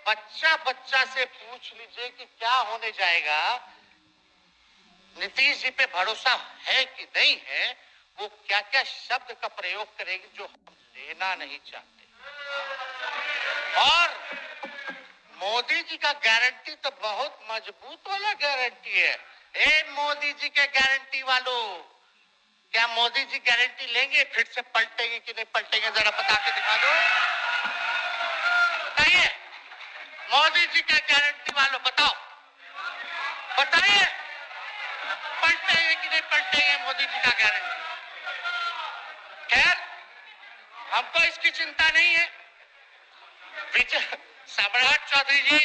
बच्चा बच्चा से पूछ लीजिए कि क्या होने जाएगा, नीतीश जी पे भरोसा है कि नहीं है, वो क्या क्या शब्द का प्रयोग करेगी जो हम लेना नहीं चाहते। और मोदी जी का गारंटी तो बहुत मजबूत वाला गारंटी है। ए मोदी जी के गारंटी वालों, क्या मोदी जी गारंटी लेंगे फिर से पलटेंगे कि नहीं पलटेंगे, जरा बता के दिखा दो। बताइए मोदी जी के गारंटी वालों, बताओ बताइए, पलटेंगे कि नहीं पलटेंगे मोदी जी का गारंटी। खैर हमको इसकी चिंता नहीं है। विजय सम्राट चौधरी जी,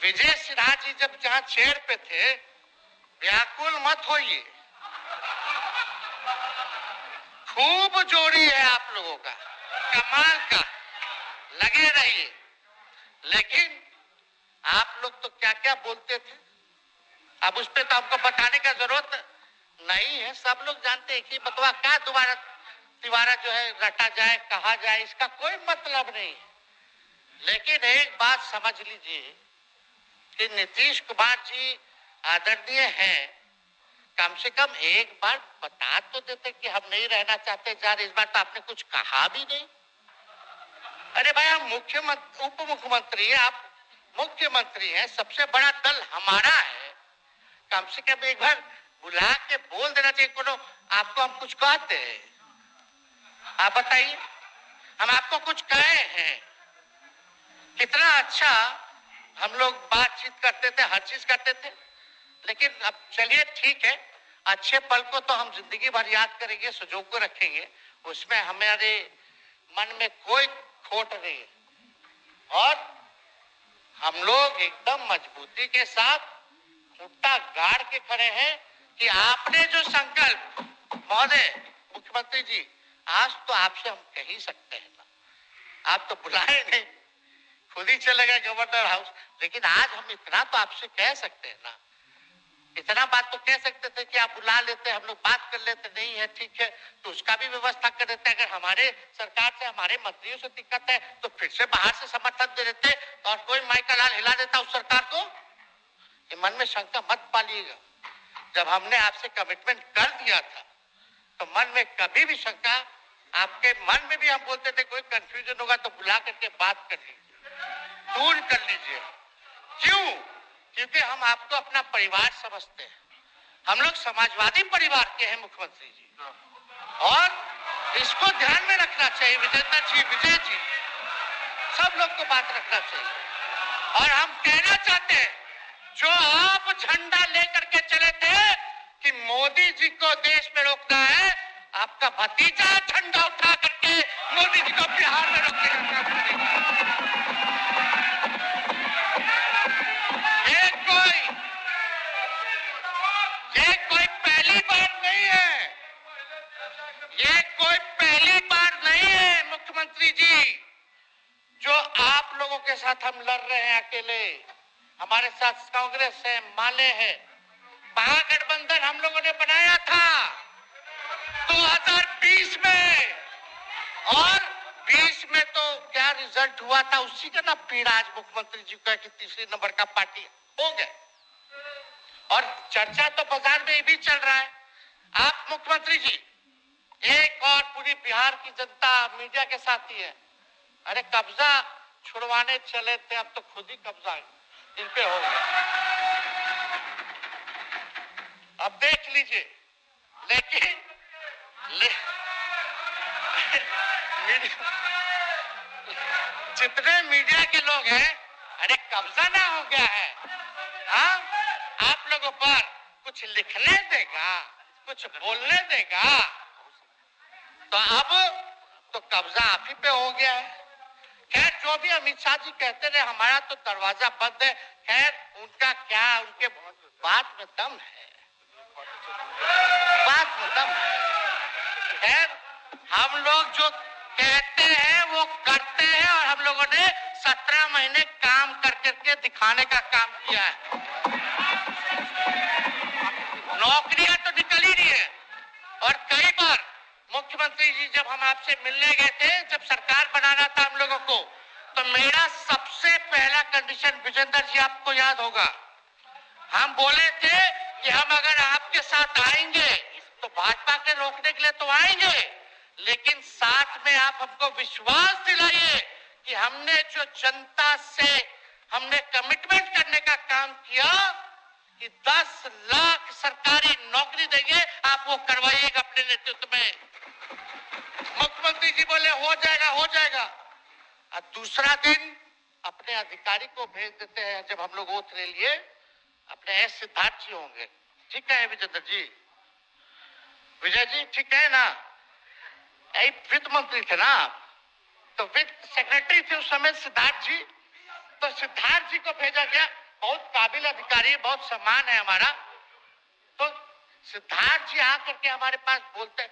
विजय सिन्हा जी जब जहां चेयर पे थे, व्याकुल मत होइए, खूब जोड़ी है आप लोगों का, कमाल का, लगे रहिए। लेकिन आप लोग तो क्या क्या बोलते थे, अब उस पर तो हमको बताने का जरूरत नहीं है, सब लोग जानते हैं कि बतवा क्या दोबारा तिवारा जो है रटा जाए, कहा जाए, इसका कोई मतलब नहीं है। लेकिन एक बात समझ लीजिए कि नीतीश कुमार जी आदरणीय हैं, कम से कम एक बार बता तो देते कि हम नहीं रहना चाहते यार, इस बार तो आपने कुछ कहा भी नहीं। अरे भाई हम मुख्यमंत्री उप मुख्यमंत्री हैं, आप मुख्यमंत्री हैं, सबसे बड़ा दल हमारा है, कम से कम एक बार बुला के बोल देना चाहिए। कोनो आपको हम कुछ कहते हैं, आप बताइए, हम आपको कुछ कहे हैं? कितना अच्छा हम लोग बातचीत करते थे, हर चीज करते थे। लेकिन अब चलिए ठीक है, अच्छे पल को तो हम जिंदगी भर याद करेंगे, संजो को रखेंगे, उसमें हमारे मन में कोई खोट नहीं है। और हम लोग एकदम मजबूती के साथ खुट्टा गाड़ के खड़े हैं कि आपने जो संकल्प, महोदय मुख्यमंत्री जी, आज तो आपसे हम कह ही सकते हैं ना, आप तो बुलाए नहीं, खुद ही चले गए गवर्नर हाउस, लेकिन आज हम इतना तो आपसे कह सकते हैं ना, इतना बात तो कह सकते थे कि आप बुला लेते, हम लोग बात कर लेते, नहीं है ठीक है तो उसका भी व्यवस्था कर देते। अगर हमारे सरकार से, हमारे मंत्रियों से दिक्कत है तो फिर से बाहर से समर्थन दे देते और कोई माई का लाल हिला देता उस सरकार को। ये मन में शंका मत पालिएगा, जब हमने आपसे कमिटमेंट कर दिया था तो मन में कभी भी शंका, आपके मन में भी हम बोलते थे कोई कंफ्यूजन होगा तो बुला करके बात कर लीजिए, दूर कर लीजिए। क्यों? क्योंकि हम आपको अपना परिवार समझते हैं, हम लोग समाजवादी परिवार के हैं मुख्यमंत्री जी, और इसको ध्यान में रखना चाहिए। विजेंद्र जी, विजय जी, सब लोग को बात रखना चाहिए। और हम कहना चाहते हैं, जो आप झंडा लेकर के चले थे कि मोदी जी को देश में रोकना है, आपका भतीजा झंडा उठा करके मोदी जी को बिहार में रोकने का काम करेगा। ये कोई पहली बार नहीं है, ये कोई पहली बार नहीं है मुख्यमंत्री जी, जो आप लोगों के साथ हम लड़ रहे हैं अकेले। हमारे साथ कांग्रेस है, माले है, महागठबंधन हम लोगों ने बनाया था 2020 में, और 20 में तो क्या रिजल्ट हुआ था उसी का ना पीड़ा आज मुख्यमंत्री जी का कि तीसरी नंबर का पार्टी हो गए। और चर्चा तो बाजार में भी चल रहा है, आप मुख्यमंत्री जी एक और पूरी बिहार की जनता मीडिया के साथ ही है, अरे कब्जा छुड़वाने चले थे, अब तो खुद ही कब्जा इन पे हो गया, अब देख लीजिए। लेकिन जितने मीडिया के लोग हैं, अरे कब्जा ना हो गया है, हाँ आप लोगों पर कुछ लिखने देगा, कुछ बोलने देगा, तो अब तो कब्जा आप ही पे हो गया है। खैर जो भी अमित शाह जी कहते रहे, हमारा तो दरवाजा बंद है, खैर उनका क्या, उनके बात में दम है, बात में दम है। खैर हम लोग जो कहते हैं वो करते हैं, और हम लोगों ने 17 महीने काम कर करके दिखाने का काम किया है। नौकरियां तो निकल ही रही है, और कई बार मुख्यमंत्री जी जब हम आपसे मिलने गए थे, जब सरकार बनाना था हम लोगों को, तो मेरा सबसे पहला कंडीशन विजेंद्र जी आपको याद होगा, हम बोले थे कि हम अगर आपके साथ आएंगे तो भाजपा के रोकने के लिए तो आएंगे, लेकिन साथ में आप हमको विश्वास दिलाइए कि हमने जो जनता से हमने कमिटमेंट करने का काम किया कि 10 लाख सरकारी नौकरी देंगे, आप वो करवाइएगा अपने नेतृत्व में। मुख्यमंत्री जी बोले हो जाएगा हो जाएगा, और दूसरा दिन अपने अधिकारी को भेज देते हैं। जब हम लोग ओथ ले लिए, अपने एस सिद्धार्थ जी होंगे, ठीक है विजेंद्र जी, विजय जी ठीक है ना, वित्त मंत्री थे ना, तो वित्त सेक्रेटरी थे उस समय सिद्धार्थ जी, तो सिद्धार्थ जी को भेजा गया, बहुत काबिल अधिकारी, बहुत सम्मान है हमारा। तो सिद्धार्थ जी आकर के हमारे पास बोलते,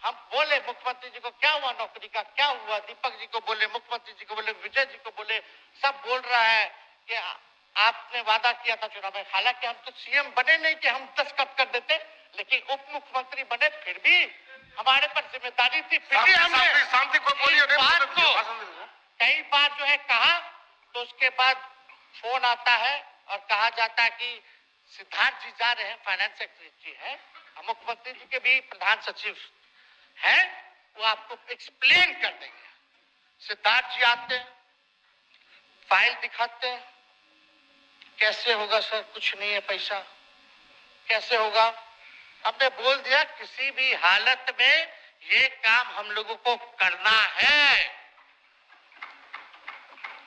हम बोले मुख्यमंत्री जी को क्या हुआ नौकरी का, क्या हुआ, दीपक जी को बोले, मुख्यमंत्री जी को बोले, विजय जी को बोले, सब बोल रहा है कि आपने वादा किया था चुनाव में। हालांकि हम तो सीएम बने नहीं कि हम दस्तखत कर देते, लेकिन उप मुख्यमंत्री बने, फिर भी हमारे पर जिम्मेदारी थी, फिर भी हमने शांति को कई बार जो है कहा। तो उसके बाद फोन आता है और कहा जाता है कि सिद्धार्थ जी जा रहे हैं, फाइनेंस सेक्रेटरी है, मुख्यमंत्री जी के भी प्रधान सचिव है, वो आपको एक्सप्लेन कर देंगे। सिद्धार्थ जी आते हैं, फाइल दिखाते हैं, कैसे होगा सर, कुछ नहीं है पैसा, कैसे होगा। हमने बोल दिया किसी भी हालत में ये काम हम लोगों को करना है।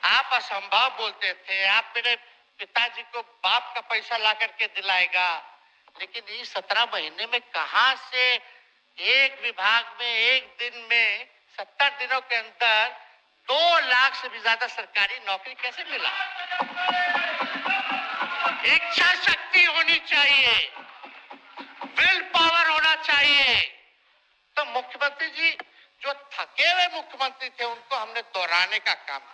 आप असंभव बोलते थे, आप मेरे पिताजी को बाप का पैसा ला करके दिलाएगा, लेकिन ये 17 महीने में कहां से एक विभाग में एक दिन में 70 दिनों के अंदर 2 लाख से भी ज्यादा सरकारी नौकरी कैसे मिला। इच्छा शक्ति होनी चाहिए, विल पावर होना चाहिए। तो मुख्यमंत्री जी जो थके हुए मुख्यमंत्री थे, उनको हमने दोहराने का काम